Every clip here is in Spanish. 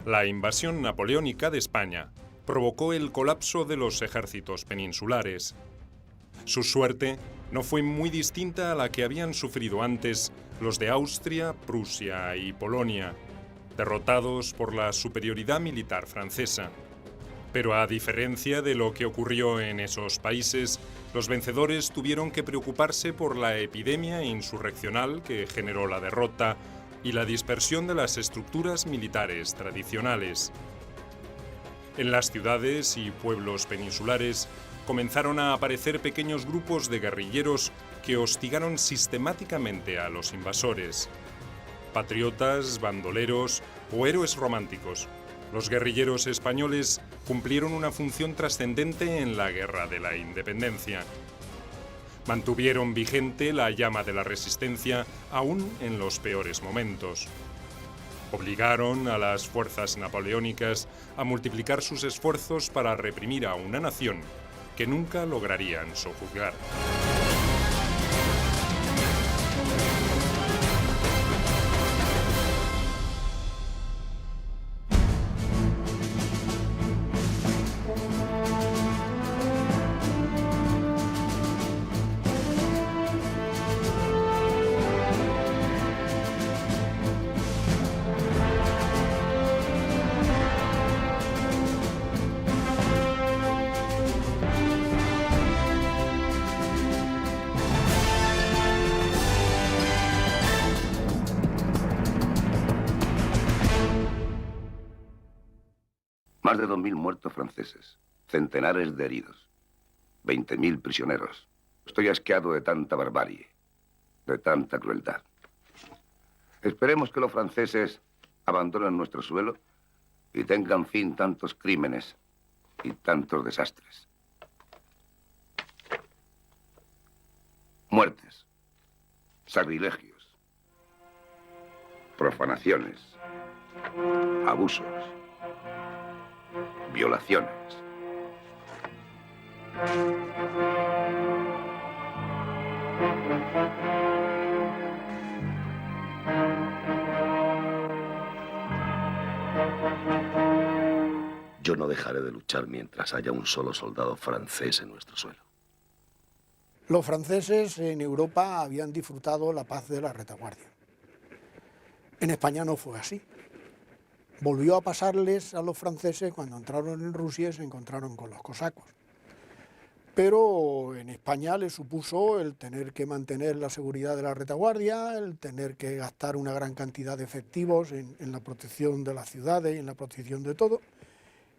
La invasión napoleónica de España provocó el colapso de los ejércitos peninsulares. Su suerte no fue muy distinta a la que habían sufrido antes los de Austria, Prusia y Polonia, derrotados por la superioridad militar francesa. Pero a diferencia de lo que ocurrió en esos países, los vencedores tuvieron que preocuparse por la epidemia insurreccional que generó la derrota y la dispersión de las estructuras militares tradicionales. En las ciudades y pueblos peninsulares comenzaron a aparecer pequeños grupos de guerrilleros que hostigaron sistemáticamente a los invasores. Patriotas, bandoleros o héroes románticos, los guerrilleros españoles cumplieron una función trascendente en la Guerra de la Independencia. Mantuvieron vigente la llama de la resistencia aún en los peores momentos. Obligaron a las fuerzas napoleónicas a multiplicar sus esfuerzos para reprimir a una nación que nunca lograrían sojuzgar. Más de 2.000 muertos franceses, centenares de heridos, 20.000 prisioneros. Estoy asqueado de tanta barbarie, de tanta crueldad. Esperemos que los franceses abandonen nuestro suelo y tengan fin tantos crímenes y tantos desastres. Muertes, sacrilegios, profanaciones, abusos, violaciones. Yo no dejaré de luchar mientras haya un solo soldado francés en nuestro suelo. Los franceses en Europa habían disfrutado la paz de la retaguardia. En España no fue así. Volvió a pasarles a los franceses cuando entraron en Rusia y se encontraron con los cosacos. Pero en España les supuso el tener que mantener la seguridad de la retaguardia, el tener que gastar una gran cantidad de efectivos en la protección de las ciudades y en la protección de todo,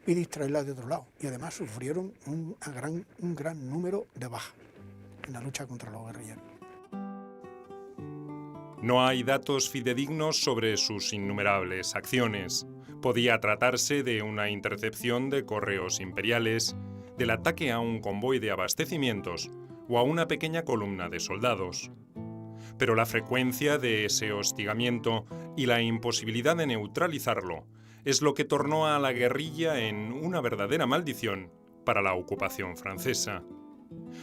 y distraerlas de otro lado. Y además sufrieron un gran número de bajas en la lucha contra los guerrilleros. No hay datos fidedignos sobre sus innumerables acciones. Podía tratarse de una intercepción de correos imperiales, del ataque a un convoy de abastecimientos o a una pequeña columna de soldados. Pero la frecuencia de ese hostigamiento y la imposibilidad de neutralizarlo es lo que tornó a la guerrilla en una verdadera maldición para la ocupación francesa.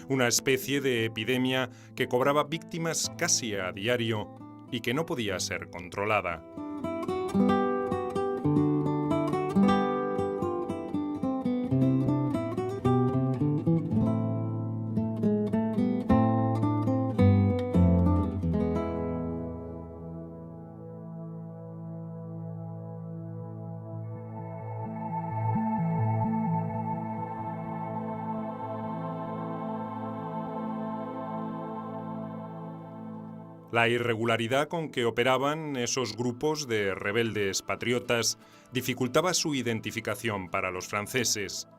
Una especie de epidemia que cobraba víctimas casi a diario y que no podía ser controlada. La irregularidad con que operaban esos grupos de rebeldes patriotas dificultaba su identificación para los franceses,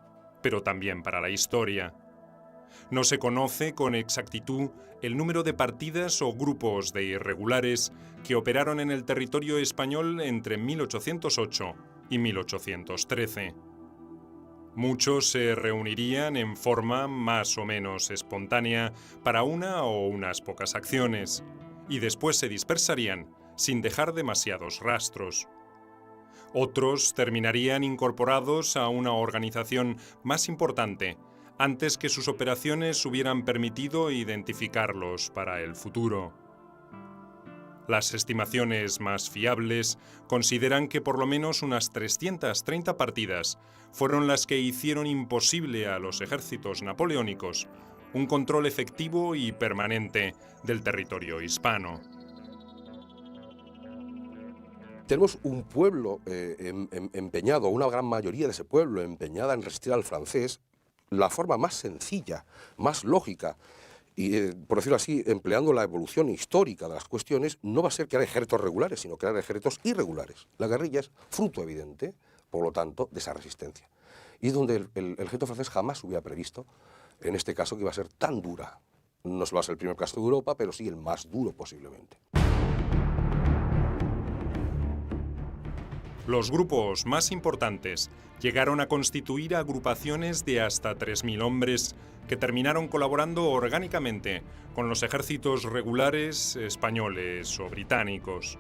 pero también para la historia. No se conoce con exactitud el número de partidas o grupos de irregulares que operaron en el territorio español entre 1808 y 1813. Muchos se reunirían en forma más o menos espontánea para una o unas pocas acciones, y después se dispersarían sin dejar demasiados rastros. Otros terminarían incorporados a una organización más importante antes que sus operaciones hubieran permitido identificarlos para el futuro. Las estimaciones más fiables consideran que por lo menos unas 330 partidas fueron las que hicieron imposible a los ejércitos napoleónicos un control efectivo y permanente del territorio hispano. Tenemos un pueblo empeñado, una gran mayoría de ese pueblo empeñada en resistir al francés. La forma más sencilla, más lógica, y por decirlo así, empleando la evolución histórica de las cuestiones, no va a ser crear ejércitos regulares, sino crear ejércitos irregulares. La guerrilla es fruto evidente, por lo tanto, de esa resistencia. Y es donde el ejército francés jamás hubiera previsto, en este caso, que iba a ser tan dura. No va a ser el primer caso de Europa, pero sí el más duro posiblemente. Los grupos más importantes llegaron a constituir agrupaciones de hasta 3.000 hombres que terminaron colaborando orgánicamente con los ejércitos regulares españoles o británicos.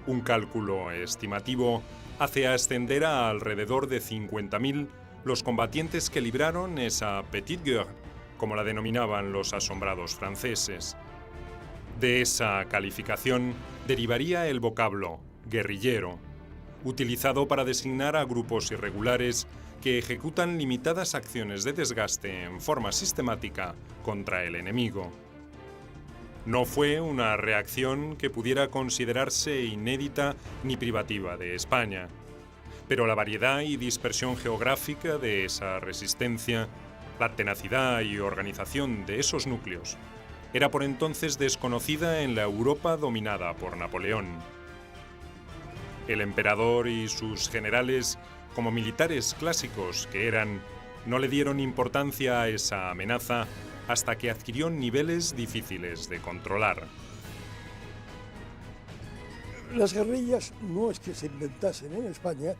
Un cálculo estimativo hace ascender a alrededor de 50.000 los combatientes que libraron esa petite guerre, como la denominaban los asombrados franceses. De esa calificación derivaría el vocablo guerrillero, utilizado para designar a grupos irregulares que ejecutan limitadas acciones de desgaste en forma sistemática contra el enemigo. No fue una reacción que pudiera considerarse inédita ni privativa de España, pero la variedad y dispersión geográfica de esa resistencia, la tenacidad y organización de esos núcleos, era por entonces desconocida en la Europa dominada por Napoleón. El emperador y sus generales, como militares clásicos que eran, no le dieron importancia a esa amenaza hasta que adquirió niveles difíciles de controlar. Las guerrillas no es que se inventasen en España,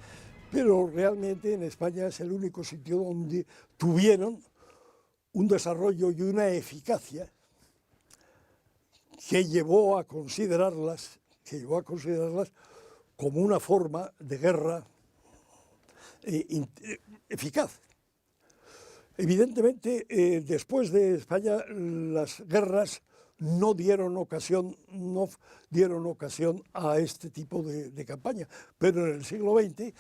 pero realmente en España es el único sitio donde tuvieron un desarrollo y una eficacia que llevó a considerarlas como una forma de guerra eficaz. Evidentemente, después de España, las guerras no dieron ocasión a este tipo de campaña, pero en el siglo XX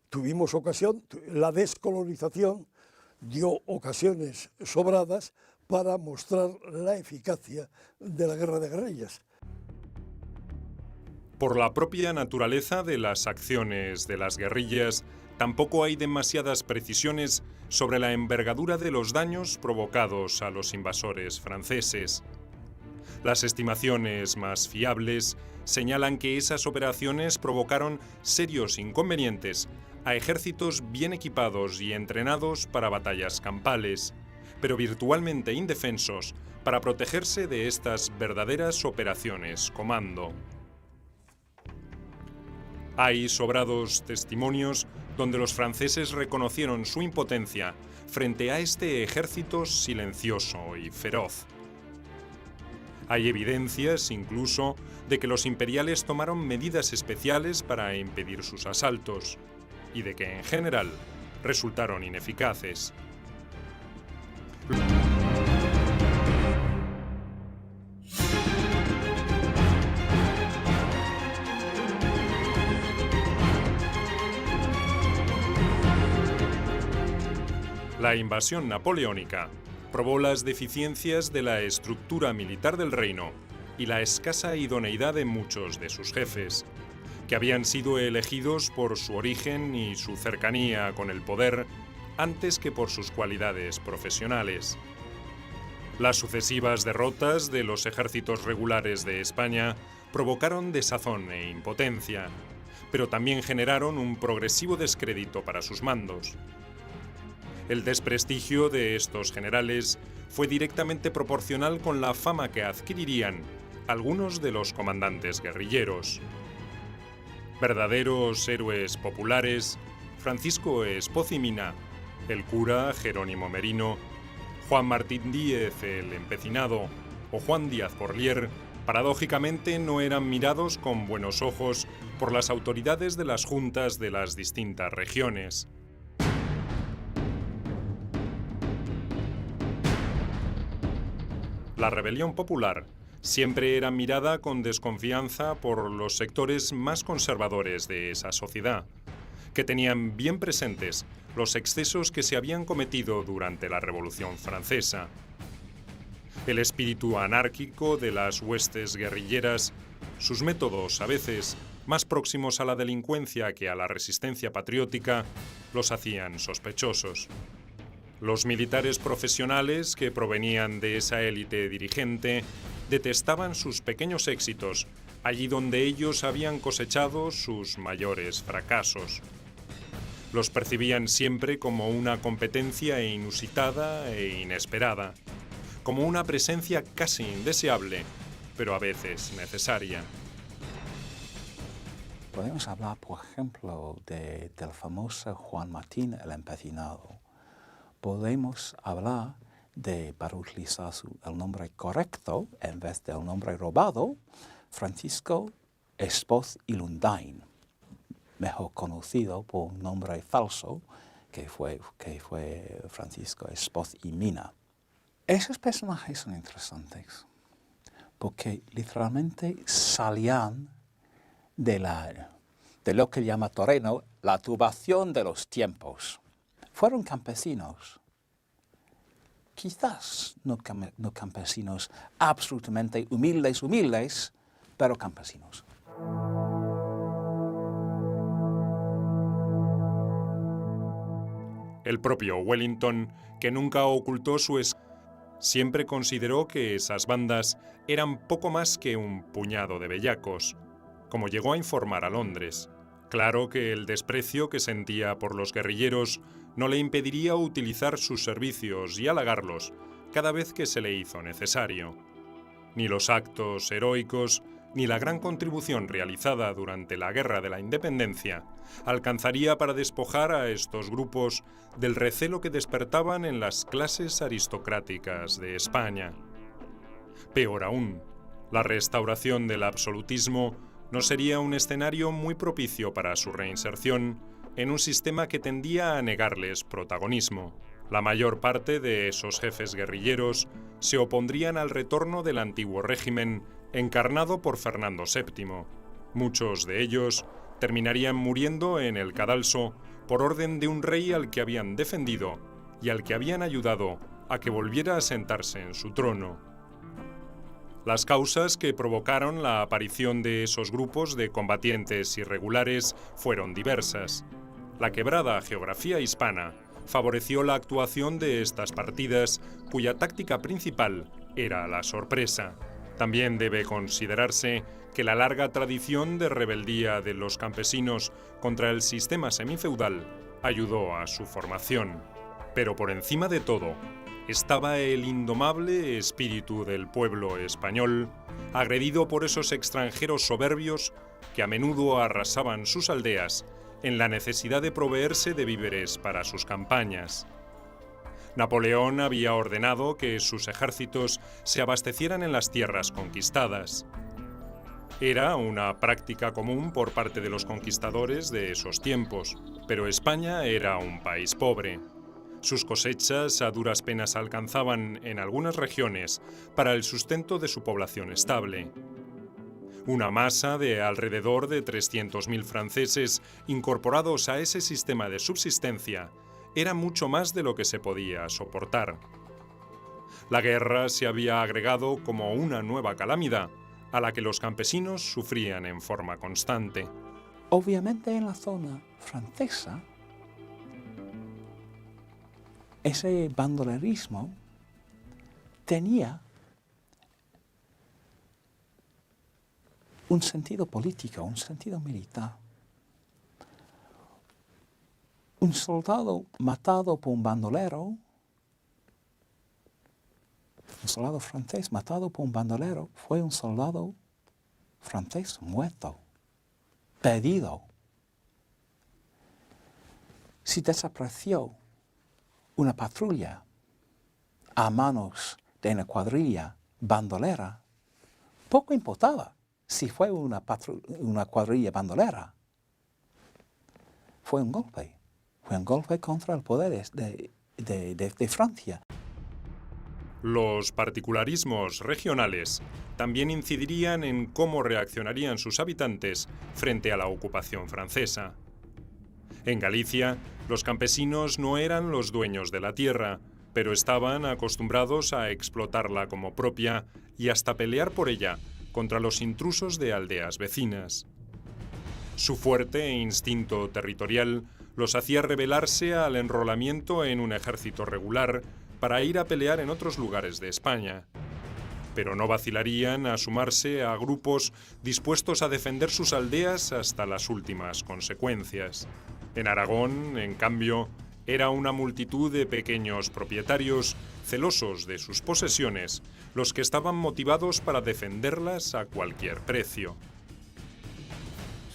tuvimos ocasión, la descolonización dio ocasiones sobradas para mostrar la eficacia de la guerra de guerrillas. Por la propia naturaleza de las acciones de las guerrillas, tampoco hay demasiadas precisiones sobre la envergadura de los daños provocados a los invasores franceses. Las estimaciones más fiables señalan que esas operaciones provocaron serios inconvenientes a ejércitos bien equipados y entrenados para batallas campales, pero virtualmente indefensos para protegerse de estas verdaderas operaciones comando. Hay sobrados testimonios donde los franceses reconocieron su impotencia frente a este ejército silencioso y feroz. Hay evidencias, incluso, de que los imperiales tomaron medidas especiales para impedir sus asaltos y de que, en general, resultaron ineficaces. La invasión napoleónica probó las deficiencias de la estructura militar del reino y la escasa idoneidad de muchos de sus jefes, que habían sido elegidos por su origen y su cercanía con el poder antes que por sus cualidades profesionales. Las sucesivas derrotas de los ejércitos regulares de España provocaron desazón e impotencia, pero también generaron un progresivo descrédito para sus mandos. El desprestigio de estos generales fue directamente proporcional con la fama que adquirirían algunos de los comandantes guerrilleros. Verdaderos héroes populares, Francisco Espoz Mina, el cura Jerónimo Merino, Juan Martín Díez el Empecinado o Juan Díaz Porlier, paradójicamente no eran mirados con buenos ojos por las autoridades de las juntas de las distintas regiones. La rebelión popular siempre era mirada con desconfianza por los sectores más conservadores de esa sociedad, que tenían bien presentes los excesos que se habían cometido durante la Revolución Francesa. El espíritu anárquico de las huestes guerrilleras, sus métodos a veces más próximos a la delincuencia que a la resistencia patriótica, los hacían sospechosos. Los militares profesionales que provenían de esa élite dirigente detestaban sus pequeños éxitos, allí donde ellos habían cosechado sus mayores fracasos. Los percibían siempre como una competencia inusitada e inesperada, como una presencia casi indeseable, pero a veces necesaria. Podemos hablar, por ejemplo, del famoso Juan Martín el Empecinado. Podemos hablar de, para utilizar el nombre correcto en vez del nombre robado, Francisco Espoz y Lundain, mejor conocido por un nombre falso que fue Francisco Espoz y Mina. Esos personajes son interesantes porque literalmente salían de lo que llama Toreno la turbación de los tiempos. Fueron campesinos, quizás no campesinos absolutamente humildes, pero campesinos. El propio Wellington, que nunca ocultó siempre consideró que esas bandas eran poco más que un puñado de bellacos, como llegó a informar a Londres. Claro que el desprecio que sentía por los guerrilleros no le impediría utilizar sus servicios y halagarlos cada vez que se le hizo necesario. Ni los actos heroicos ni la gran contribución realizada durante la Guerra de la Independencia alcanzaría para despojar a estos grupos del recelo que despertaban en las clases aristocráticas de España. Peor aún, la restauración del absolutismo no sería un escenario muy propicio para su reinserción en un sistema que tendía a negarles protagonismo. La mayor parte de esos jefes guerrilleros se opondrían al retorno del antiguo régimen encarnado por Fernando VII. Muchos de ellos terminarían muriendo en el cadalso por orden de un rey al que habían defendido y al que habían ayudado a que volviera a sentarse en su trono. Las causas que provocaron la aparición de esos grupos de combatientes irregulares fueron diversas. La quebrada geografía hispana favoreció la actuación de estas partidas, cuya táctica principal era la sorpresa. También debe considerarse que la larga tradición de rebeldía de los campesinos contra el sistema semifeudal ayudó a su formación. Pero por encima de todo, estaba el indomable espíritu del pueblo español, agredido por esos extranjeros soberbios que a menudo arrasaban sus aldeas en la necesidad de proveerse de víveres para sus campañas. Napoleón había ordenado que sus ejércitos se abastecieran en las tierras conquistadas. Era una práctica común por parte de los conquistadores de esos tiempos, pero España era un país pobre. Sus cosechas a duras penas alcanzaban en algunas regiones para el sustento de su población estable. Una masa de alrededor de 300.000 franceses incorporados a ese sistema de subsistencia era mucho más de lo que se podía soportar. La guerra se había agregado como una nueva calamidad a la que los campesinos sufrían en forma constante. Obviamente en la zona francesa, ese bandolerismo tenía un sentido político, un sentido militar. Un soldado matado por un bandolero, un soldado francés matado por un bandolero, fue un soldado francés muerto, perdido. Si desapareció una patrulla a manos de una cuadrilla bandolera, poco importaba si fue una cuadrilla bandolera. Fue un golpe contra el poder de Francia. Los particularismos regionales también incidirían en cómo reaccionarían sus habitantes frente a la ocupación francesa. En Galicia, los campesinos no eran los dueños de la tierra, pero estaban acostumbrados a explotarla como propia y hasta pelear por ella contra los intrusos de aldeas vecinas. Su fuerte instinto territorial los hacía rebelarse al enrolamiento en un ejército regular para ir a pelear en otros lugares de España. Pero no vacilarían a sumarse a grupos dispuestos a defender sus aldeas hasta las últimas consecuencias. En Aragón, en cambio, era una multitud de pequeños propietarios celosos de sus posesiones los que estaban motivados para defenderlas a cualquier precio.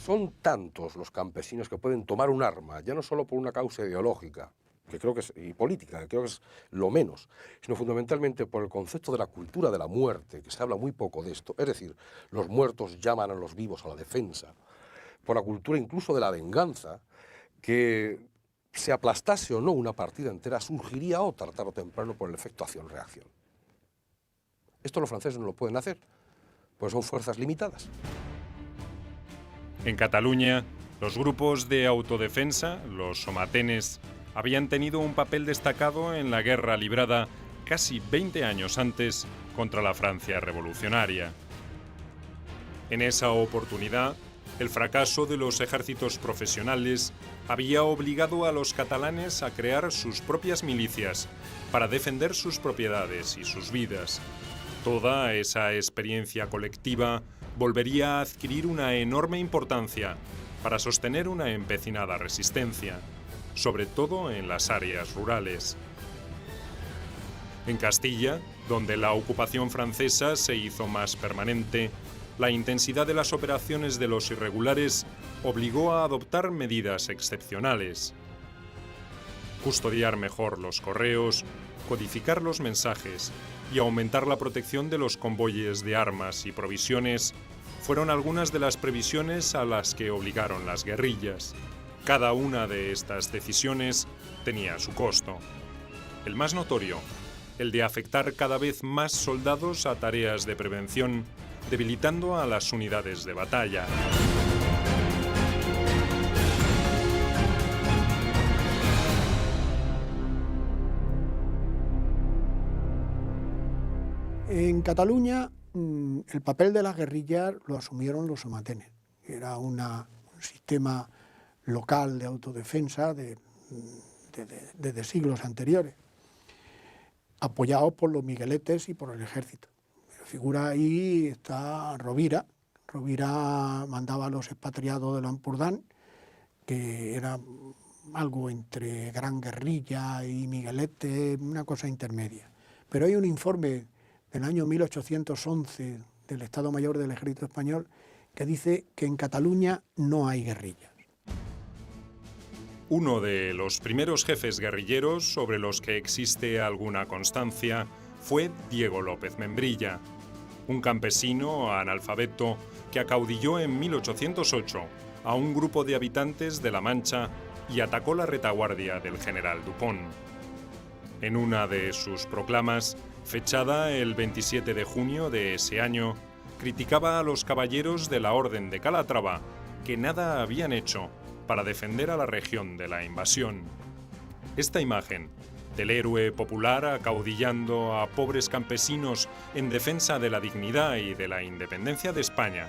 Son tantos los campesinos que pueden tomar un arma, ya no solo por una causa ideológica, que creo que es, y política, que creo que es lo menos, sino fundamentalmente por el concepto de la cultura de la muerte, que se habla muy poco de esto. Es decir, los muertos llaman a los vivos a la defensa, por la cultura incluso de la venganza, que se aplastase o no una partida entera, surgiría otra tarde o temprano por el efecto acción-reacción. Esto los franceses no lo pueden hacer, pues son fuerzas limitadas. En Cataluña, los grupos de autodefensa, los somatenes, habían tenido un papel destacado en la guerra librada casi 20 años antes contra la Francia revolucionaria. En esa oportunidad, el fracaso de los ejércitos profesionales había obligado a los catalanes a crear sus propias milicias para defender sus propiedades y sus vidas. Toda esa experiencia colectiva volvería a adquirir una enorme importancia para sostener una empecinada resistencia, sobre todo en las áreas rurales. En Castilla, donde la ocupación francesa se hizo más permanente, la intensidad de las operaciones de los irregulares obligó a adoptar medidas excepcionales. Custodiar mejor los correos, codificar los mensajes y aumentar la protección de los convoyes de armas y provisiones fueron algunas de las previsiones a las que obligaron las guerrillas. Cada una de estas decisiones tenía su costo. El más notorio, el de afectar cada vez más soldados a tareas de prevención, debilitando a las unidades de batalla. En Cataluña, el papel de las guerrillas lo asumieron los somatenes. Era un sistema local de autodefensa desde siglos anteriores, apoyado por los migueletes y por el ejército. Figura ahí está Rovira. Rovira mandaba a los expatriados de Lampurdán, que era algo entre gran guerrilla y miguelete, una cosa intermedia. Pero hay un informe del año 1811 del Estado Mayor del Ejército Español que dice que en Cataluña no hay guerrillas. Uno de los primeros jefes guerrilleros sobre los que existe alguna constancia fue Diego López Membrilla, un campesino analfabeto que acaudilló en 1808 a un grupo de habitantes de La Mancha y atacó la retaguardia del general Dupont. En una de sus proclamas, fechada el 27 de junio de ese año, criticaba a los caballeros de la Orden de Calatrava que nada habían hecho para defender a la región de la invasión. Esta imagen del héroe popular acaudillando a pobres campesinos en defensa de la dignidad y de la independencia de España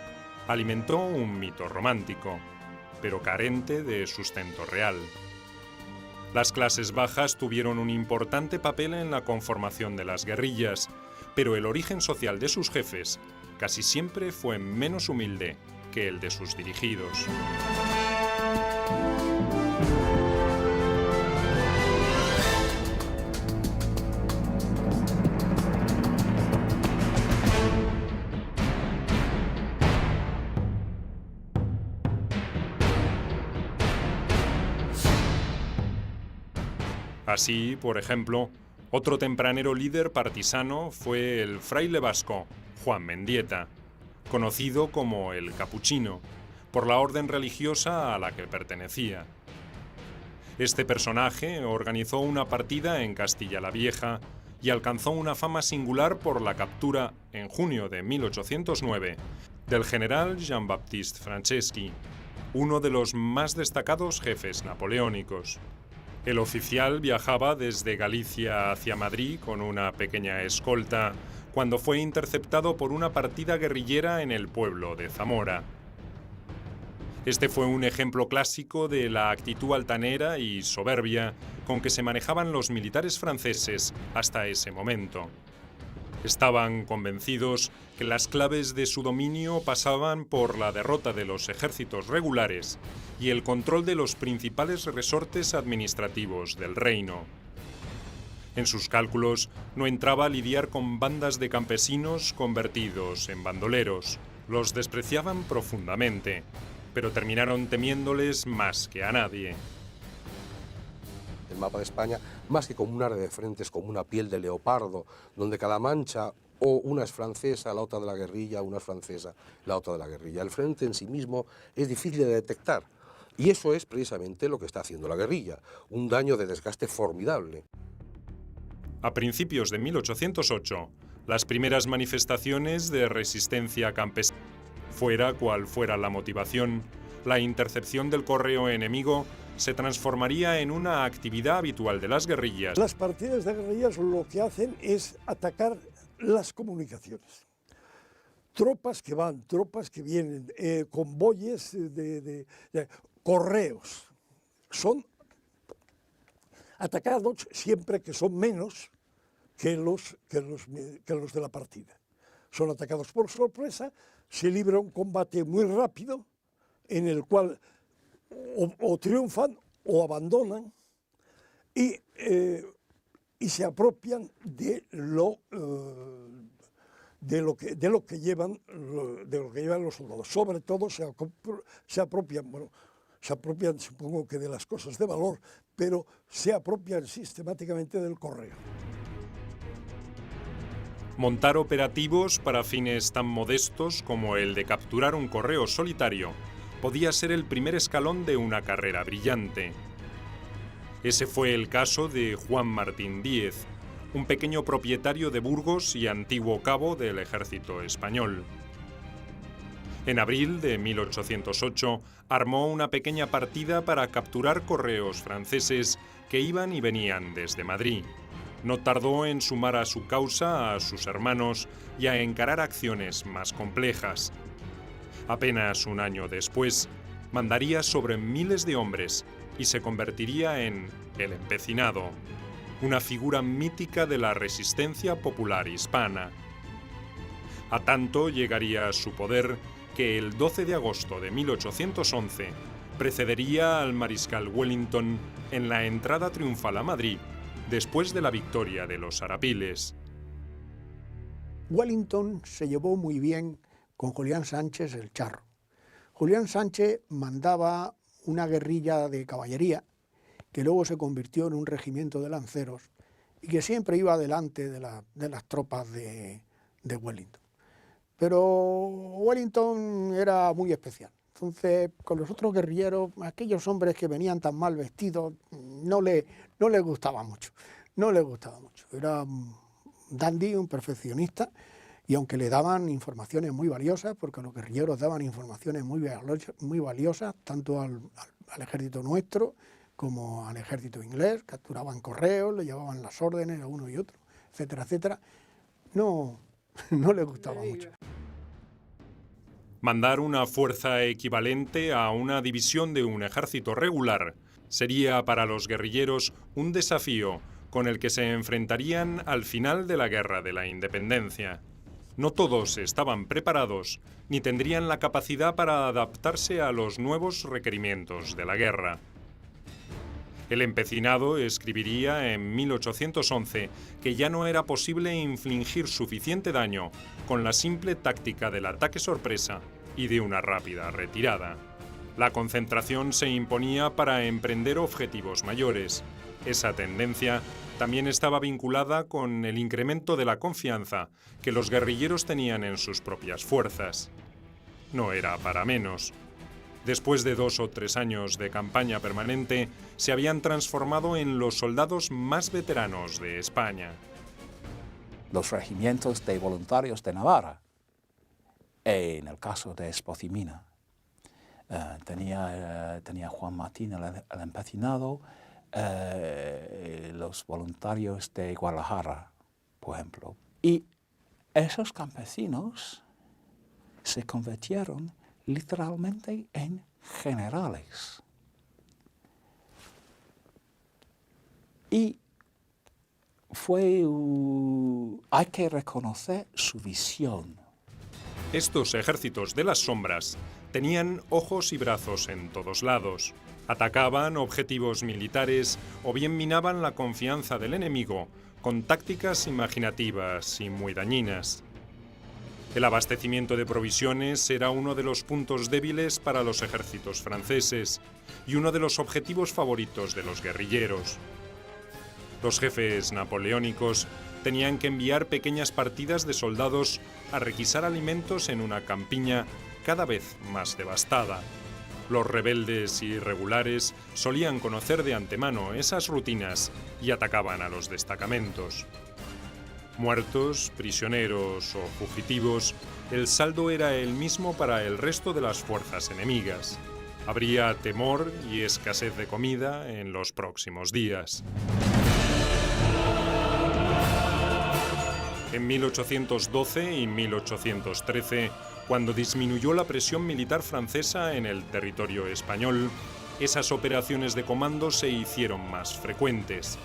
alimentó un mito romántico, pero carente de sustento real. Las clases bajas tuvieron un importante papel en la conformación de las guerrillas, pero el origen social de sus jefes casi siempre fue menos humilde que el de sus dirigidos. Así, por ejemplo, otro tempranero líder partisano fue el fraile vasco Juan Mendieta, conocido como el Capuchino, por la orden religiosa a la que pertenecía. Este personaje organizó una partida en Castilla la Vieja y alcanzó una fama singular por la captura, en junio de 1809, del general Jean-Baptiste Franceschi, uno de los más destacados jefes napoleónicos. El oficial viajaba desde Galicia hacia Madrid con una pequeña escolta cuando fue interceptado por una partida guerrillera en el pueblo de Zamora. Este fue un ejemplo clásico de la actitud altanera y soberbia con que se manejaban los militares franceses hasta ese momento. Estaban convencidos que las claves de su dominio pasaban por la derrota de los ejércitos regulares y el control de los principales resortes administrativos del reino. En sus cálculos no entraba lidiar con bandas de campesinos convertidos en bandoleros. Los despreciaban profundamente, pero terminaron temiéndoles más que a nadie. El mapa de España, más que como un área de frentes, como una piel de leopardo, donde cada mancha, o una es francesa, la otra de la guerrilla, una es francesa, la otra de la guerrilla. El frente en sí mismo es difícil de detectar, y eso es precisamente lo que está haciendo la guerrilla, un daño de desgaste formidable. A principios de 1808, las primeras manifestaciones de resistencia campesina, fuera cual fuera la motivación, la intercepción del correo enemigo se transformaría en una actividad habitual de las guerrillas. Las partidas de guerrillas lo que hacen es atacar las comunicaciones. Tropas que van, tropas que vienen, convoyes de correos. Son atacados siempre que son menos que los de la partida. Son atacados por sorpresa, se libra un combate muy rápido en el cual o triunfan o abandonan y se apropian de lo que llevan los soldados. Sobre todo se apropian supongo que de las cosas de valor, pero se apropian sistemáticamente del correo. Montar operativos para fines tan modestos como el de capturar un correo solitario podía ser el primer escalón de una carrera brillante. Ese fue el caso de Juan Martín Díez, un pequeño propietario de Burgos y antiguo cabo del ejército español. En abril de 1808 armó una pequeña partida para capturar correos franceses que iban y venían desde Madrid. No tardó en sumar a su causa a sus hermanos y a encarar acciones más complejas. Apenas un año después, mandaría sobre miles de hombres y se convertiría en el Empecinado, una figura mítica de la resistencia popular hispana. A tanto llegaría su poder que el 12 de agosto de 1811 precedería al mariscal Wellington en la entrada triunfal a Madrid después de la victoria de los Arapiles. Wellington se llevó muy bien con Julián Sánchez el Charro. Julián Sánchez mandaba una guerrilla de caballería que luego se convirtió en un regimiento de lanceros y que siempre iba delante de las tropas de Wellington. Pero Wellington era muy especial. Entonces, con los otros guerrilleros, aquellos hombres que venían tan mal vestidos, no le gustaba mucho. No le gustaba mucho. Era un dandy, un perfeccionista, y aunque le daban informaciones muy valiosas, porque los guerrilleros daban informaciones muy valiosas, tanto al ejército nuestro como al ejército inglés, capturaban correos, le llevaban las órdenes a uno y otro, etcétera, etcétera, no le gustaba mucho. Mandar una fuerza equivalente a una división de un ejército regular sería para los guerrilleros un desafío con el que se enfrentarían al final de la Guerra de la Independencia. No todos estaban preparados ni tendrían la capacidad para adaptarse a los nuevos requerimientos de la guerra. El empecinado escribiría en 1811 que ya no era posible infligir suficiente daño con la simple táctica del ataque sorpresa y de una rápida retirada. La concentración se imponía para emprender objetivos mayores. Esa tendencia también estaba vinculada con el incremento de la confianza que los guerrilleros tenían en sus propias fuerzas. No era para menos. Después de 2 o 3 años de campaña permanente, se habían transformado en los soldados más veteranos de España. los regimientos de voluntarios de Navarra. En el caso de Espoz-y-Mina, tenía Juan Martín el Empecinado, los voluntarios de Guadalajara, por ejemplo. Y esos campesinos se convirtieron literalmente en generales. Y hay que reconocer su visión. Estos ejércitos de las sombras tenían ojos y brazos en todos lados. Atacaban objetivos militares o bien minaban la confianza del enemigo con tácticas imaginativas y muy dañinas. El abastecimiento de provisiones era uno de los puntos débiles para los ejércitos franceses y uno de los objetivos favoritos de los guerrilleros. Los jefes napoleónicos tenían que enviar pequeñas partidas de soldados a requisar alimentos en una campiña cada vez más devastada. Los rebeldes irregulares solían conocer de antemano esas rutinas y atacaban a los destacamentos. Muertos, prisioneros o fugitivos, el saldo era el mismo para el resto de las fuerzas enemigas. Habría temor y escasez de comida en los próximos días. En 1812 y 1813, cuando disminuyó la presión militar francesa en el territorio español, esas operaciones de comando se hicieron más frecuentes.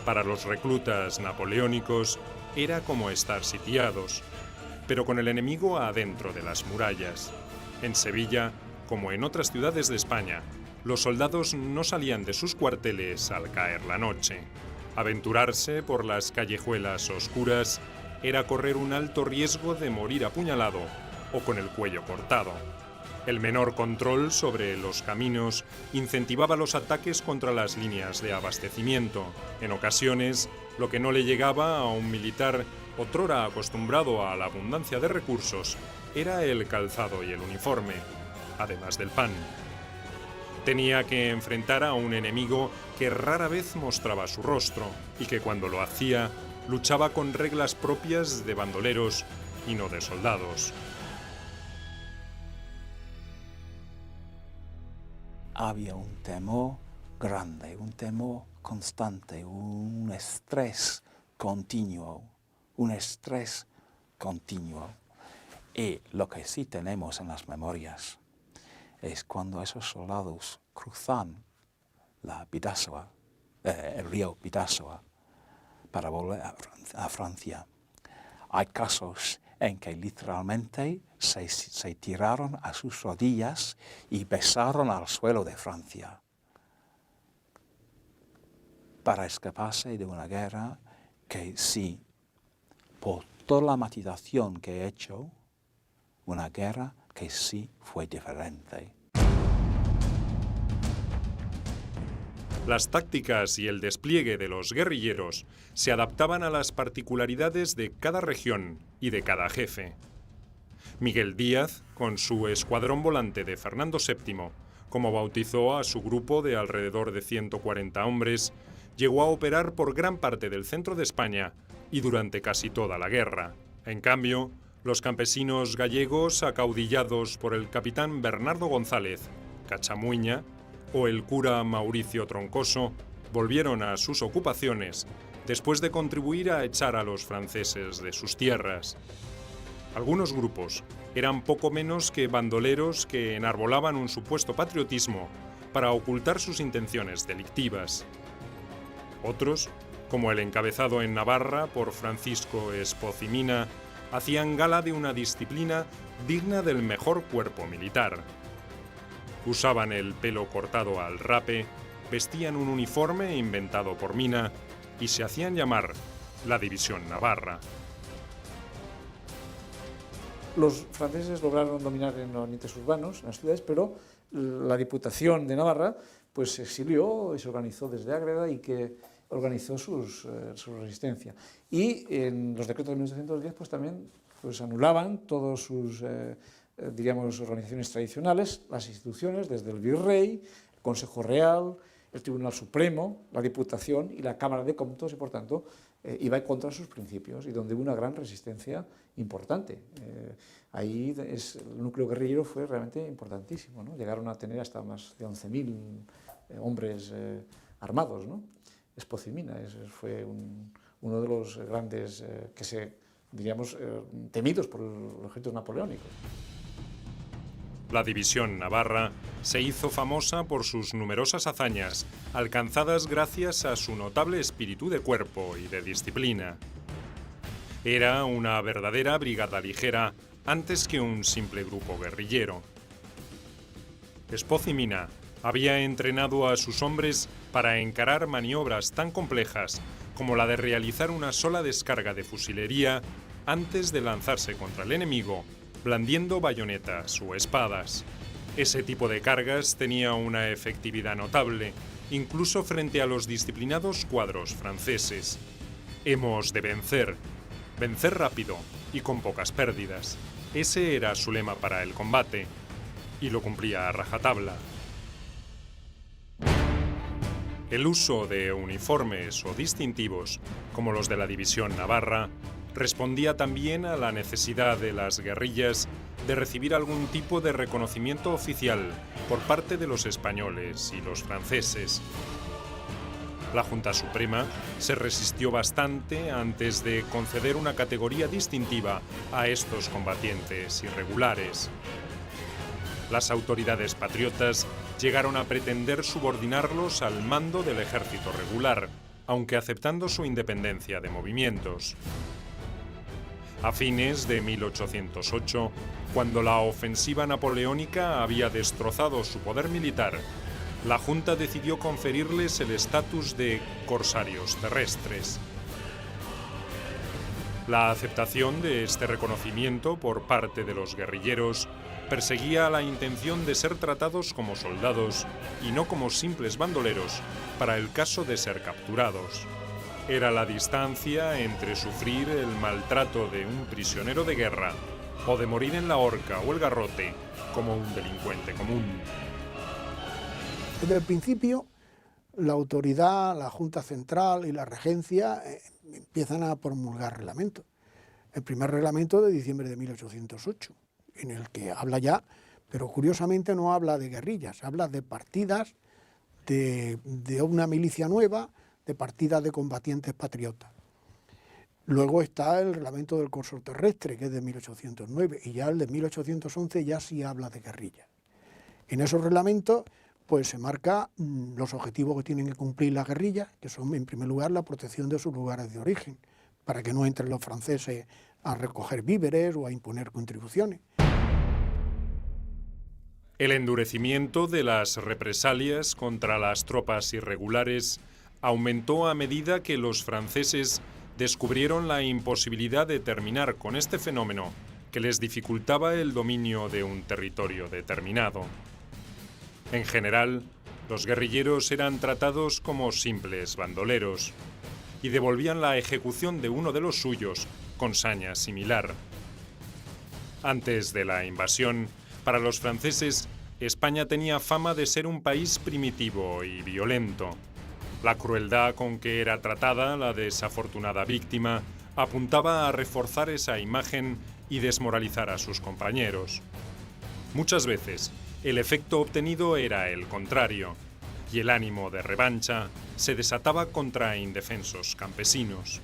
Para los reclutas napoleónicos era como estar sitiados, pero con el enemigo adentro de las murallas. En Sevilla, como en otras ciudades de España, los soldados no salían de sus cuarteles al caer la noche. Aventurarse por las callejuelas oscuras era correr un alto riesgo de morir apuñalado o con el cuello cortado. El menor control sobre los caminos incentivaba los ataques contra las líneas de abastecimiento. En ocasiones, lo que no le llegaba a un militar otrora acostumbrado a la abundancia de recursos era el calzado y el uniforme, además del pan. Tenía que enfrentar a un enemigo que rara vez mostraba su rostro y que cuando lo hacía luchaba con reglas propias de bandoleros y no de soldados. Había un temor grande, un temor constante, un estrés continuo, Y lo que sí tenemos en las memorias es cuando esos soldados cruzan el río Bidasoa para volver a Francia. Hay casos en que literalmente se tiraron a sus rodillas y besaron al suelo de Francia para escaparse de una guerra que sí, por toda la matización que he hecho, una guerra que sí fue diferente. Las tácticas y el despliegue de los guerrilleros se adaptaban a las particularidades de cada región y de cada jefe. Miguel Díaz, con su escuadrón volante de Fernando VII, como bautizó a su grupo de alrededor de 140 hombres, llegó a operar por gran parte del centro de España y durante casi toda la guerra. En cambio, los campesinos gallegos, acaudillados por el capitán Bernardo González, Cachamuiña, o el cura Mauricio Troncoso, volvieron a sus ocupaciones después de contribuir a echar a los franceses de sus tierras. Algunos grupos eran poco menos que bandoleros que enarbolaban un supuesto patriotismo para ocultar sus intenciones delictivas. Otros, como el encabezado en Navarra por Francisco Espoz-y-Mina, hacían gala de una disciplina digna del mejor cuerpo militar. Usaban el pelo cortado al rape, vestían un uniforme inventado por Mina y se hacían llamar la División Navarra. Los franceses lograron dominar en los ambientes urbanos, en las ciudades, pero la Diputación de Navarra pues, se exilió y se organizó desde Ágreda y que organizó su resistencia. Y en los decretos de 1810 pues, también pues, anulaban todas sus diríamos, organizaciones tradicionales, las instituciones, desde el Virrey, el Consejo Real, el Tribunal Supremo, la Diputación y la Cámara de Cómputos, y por tanto iba contra sus principios y donde hubo una gran resistencia importante. Ahí el núcleo guerrillero fue realmente importantísimo, ¿no? Llegaron a tener hasta más de 11.000 hombres armados, ¿no? Espocimina fue uno de los grandes diríamos, temidos por los ejércitos napoleónicos. La división navarra se hizo famosa por sus numerosas hazañas, alcanzadas gracias a su notable espíritu de cuerpo y de disciplina. Era una verdadera brigada ligera antes que un simple grupo guerrillero. Espocimina había entrenado a sus hombres para encarar maniobras tan complejas como la de realizar una sola descarga de fusilería antes de lanzarse contra el enemigo, blandiendo bayonetas o espadas. Ese tipo de cargas tenía una efectividad notable, incluso frente a los disciplinados cuadros franceses. Hemos de vencer rápido y con pocas pérdidas. Ese era su lema para el combate, y lo cumplía a rajatabla. El uso de uniformes o distintivos, como los de la división navarra, respondía también a la necesidad de las guerrillas de recibir algún tipo de reconocimiento oficial por parte de los españoles y los franceses. La Junta Suprema se resistió bastante antes de conceder una categoría distintiva a estos combatientes irregulares. Las autoridades patriotas llegaron a pretender subordinarlos al mando del ejército regular, aunque aceptando su independencia de movimientos. A fines de 1808, cuando la ofensiva napoleónica había destrozado su poder militar, la Junta decidió conferirles el estatus de corsarios terrestres. La aceptación de este reconocimiento por parte de los guerrilleros perseguía la intención de ser tratados como soldados y no como simples bandoleros para el caso de ser capturados. Era la distancia entre sufrir el maltrato de un prisionero de guerra o de morir en la horca o el garrote como un delincuente común. Desde el principio, la autoridad, la Junta Central y la Regencia empiezan a promulgar reglamentos. El primer reglamento de diciembre de 1808, en el que habla ya, pero curiosamente no habla de guerrillas, habla de partidas, de una milicia nueva, de partidas de combatientes patriotas. Luego está el reglamento del corso terrestre, que es de 1809, y ya el de 1811 ya sí habla de guerrillas. En esos reglamentos pues se marca los objetivos que tienen que cumplir las guerrillas, que son en primer lugar la protección de sus lugares de origen, para que no entren los franceses a recoger víveres o a imponer contribuciones. El endurecimiento de las represalias contra las tropas irregulares aumentó a medida que los franceses descubrieron la imposibilidad de terminar con este fenómeno que les dificultaba el dominio de un territorio determinado. En general, los guerrilleros eran tratados como simples bandoleros y devolvían la ejecución de uno de los suyos con saña similar. Antes de la invasión, para los franceses, España tenía fama de ser un país primitivo y violento. La crueldad con que era tratada la desafortunada víctima apuntaba a reforzar esa imagen y desmoralizar a sus compañeros. Muchas veces, el efecto obtenido era el contrario, y el ánimo de revancha se desataba contra indefensos campesinos.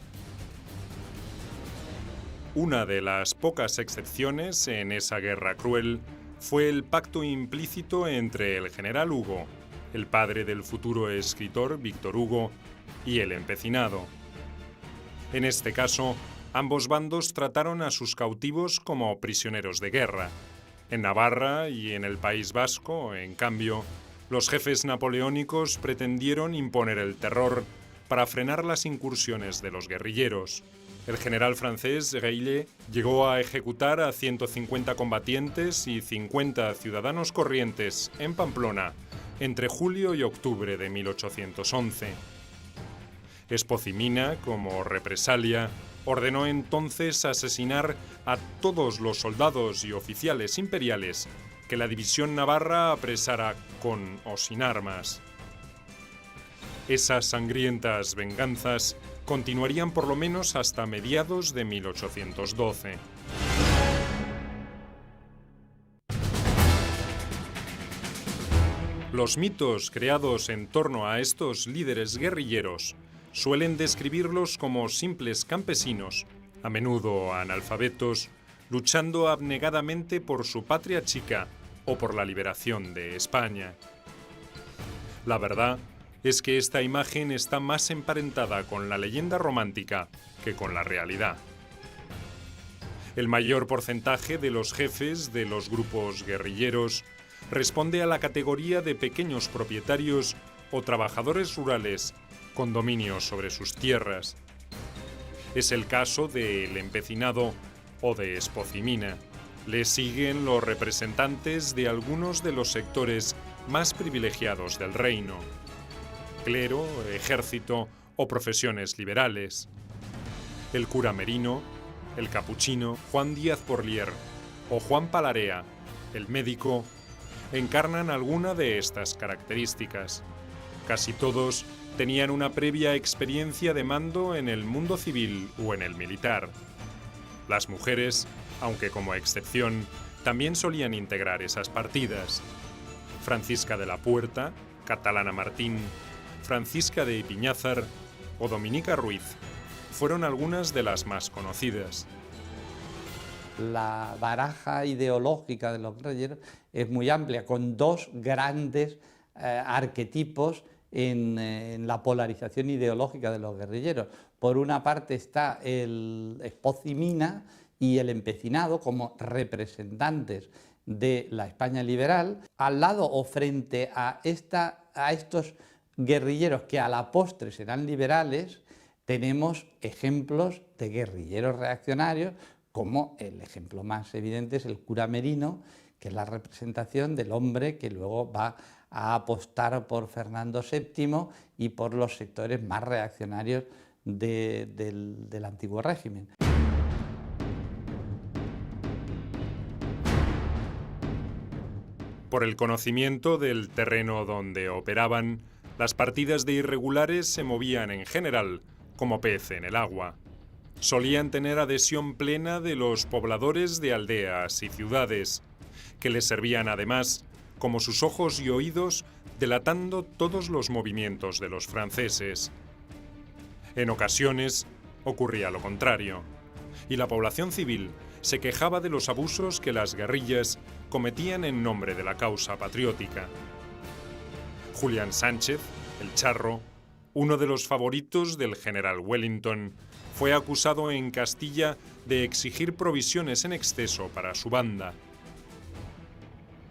Una de las pocas excepciones en esa guerra cruel fue el pacto implícito entre el general Hugo, el padre del futuro escritor Víctor Hugo, y el empecinado. En este caso, ambos bandos trataron a sus cautivos como prisioneros de guerra. En Navarra y en el País Vasco, en cambio, los jefes napoleónicos pretendieron imponer el terror para frenar las incursiones de los guerrilleros. El general francés Reilly llegó a ejecutar a 150 combatientes y 50 ciudadanos corrientes en Pamplona entre julio y octubre de 1811. Espocimina, como represalia, ordenó entonces asesinar a todos los soldados y oficiales imperiales que la división navarra apresara con o sin armas. Esas sangrientas venganzas continuarían por lo menos hasta mediados de 1812. Los mitos creados en torno a estos líderes guerrilleros suelen describirlos como simples campesinos, a menudo analfabetos, luchando abnegadamente por su patria chica o por la liberación de España. La verdad es que esta imagen está más emparentada con la leyenda romántica que con la realidad. El mayor porcentaje de los jefes de los grupos guerrilleros responde a la categoría de pequeños propietarios o trabajadores rurales con dominio sobre sus tierras. Es el caso del empecinado o de Espocimina. Le siguen los representantes de algunos de los sectores más privilegiados del reino: clero, ejército o profesiones liberales. El cura Merino, el capuchino, Juan Díaz Porlier o Juan Palarea, el médico, encarnan alguna de estas características. Casi todos tenían una previa experiencia de mando en el mundo civil o en el militar. Las mujeres, aunque como excepción, también solían integrar esas partidas. Francisca de la Puerta, Catalana Martín, Francisca de Ipiñázar o Dominica Ruiz fueron algunas de las más conocidas. La baraja ideológica de los guerrilleros es muy amplia, con dos grandes arquetipos en la polarización ideológica de los guerrilleros. Por una parte está el Espocimina y el empecinado como representantes de la España liberal. Al lado o frente a estos guerrilleros que a la postre serán liberales, tenemos ejemplos de guerrilleros reaccionarios, como el ejemplo más evidente es el cura Merino, que es la representación del hombre que luego va a apostar por Fernando VII y por los sectores más reaccionarios del antiguo régimen. Por el conocimiento del terreno donde operaban, las partidas de irregulares se movían en general como pez en el agua. Solían tener adhesión plena de los pobladores de aldeas y ciudades, que les servían además como sus ojos y oídos, delatando todos los movimientos de los franceses. En ocasiones ocurría lo contrario, y la población civil se quejaba de los abusos que las guerrillas cometían en nombre de la causa patriótica. Julián Sánchez, el Charro, uno de los favoritos del general Wellington, fue acusado en Castilla de exigir provisiones en exceso para su banda.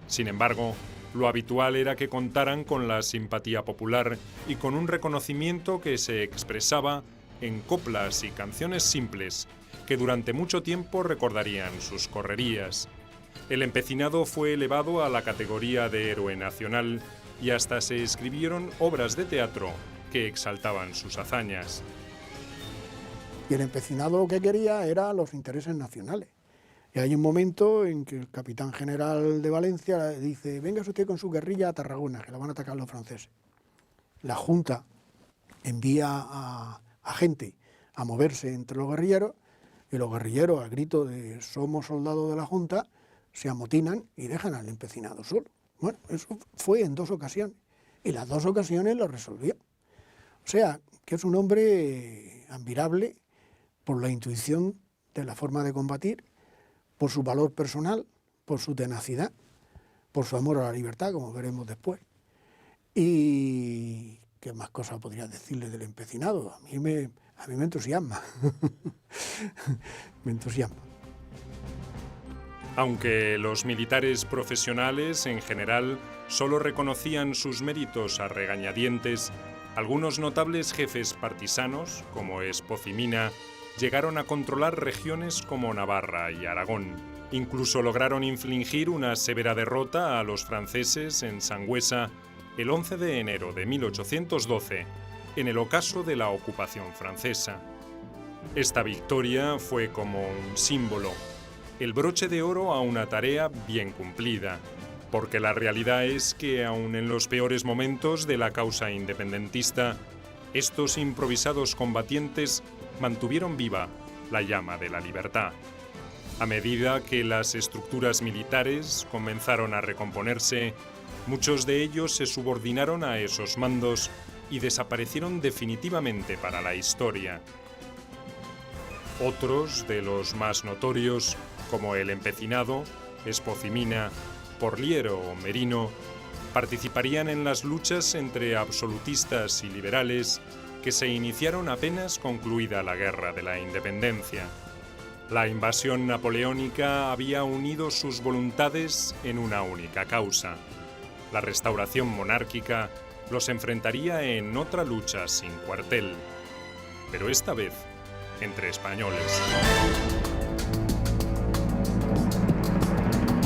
Sin embargo, lo habitual era que contaran con la simpatía popular y con un reconocimiento que se expresaba en coplas y canciones simples que durante mucho tiempo recordarían sus correrías. El empecinado fue elevado a la categoría de héroe nacional y hasta se escribieron obras de teatro que exaltaban sus hazañas. Y el empecinado lo que quería era los intereses nacionales. Y hay un momento en que el capitán general de Valencia le dice: venga usted con su guerrilla a Tarragona, que la van a atacar los franceses. La Junta envía a gente a moverse entre los guerrilleros, y los guerrilleros, al grito de "somos soldados de la Junta", se amotinan y dejan al empecinado solo. Bueno, eso fue en 2 ocasiones, y las 2 ocasiones lo resolvió. O sea, que es un hombre admirable por la intuición de la forma de combatir, por su valor personal, por su tenacidad, por su amor a la libertad, como veremos después. Y qué más cosas podría decirle del empecinado. A mí me entusiasma. Me entusiasma. Aunque los militares profesionales en general solo reconocían sus méritos a regañadientes, algunos notables jefes partisanos, como Espocimina, llegaron a controlar regiones como Navarra y Aragón. Incluso lograron infligir una severa derrota a los franceses en Sangüesa el 11 de enero de 1812, en el ocaso de la ocupación francesa. Esta victoria fue como un símbolo, el broche de oro a una tarea bien cumplida, porque la realidad es que aun en los peores momentos de la causa independentista, estos improvisados combatientes mantuvieron viva la llama de la libertad. A medida que las estructuras militares comenzaron a recomponerse, muchos de ellos se subordinaron a esos mandos y desaparecieron definitivamente para la historia. Otros de los más notorios, como el Empecinado, Espocimina, Porliero o Merino, participarían en las luchas entre absolutistas y liberales que se iniciaron apenas concluida la Guerra de la Independencia. La invasión napoleónica había unido sus voluntades en una única causa. La restauración monárquica los enfrentaría en otra lucha sin cuartel, pero esta vez entre españoles.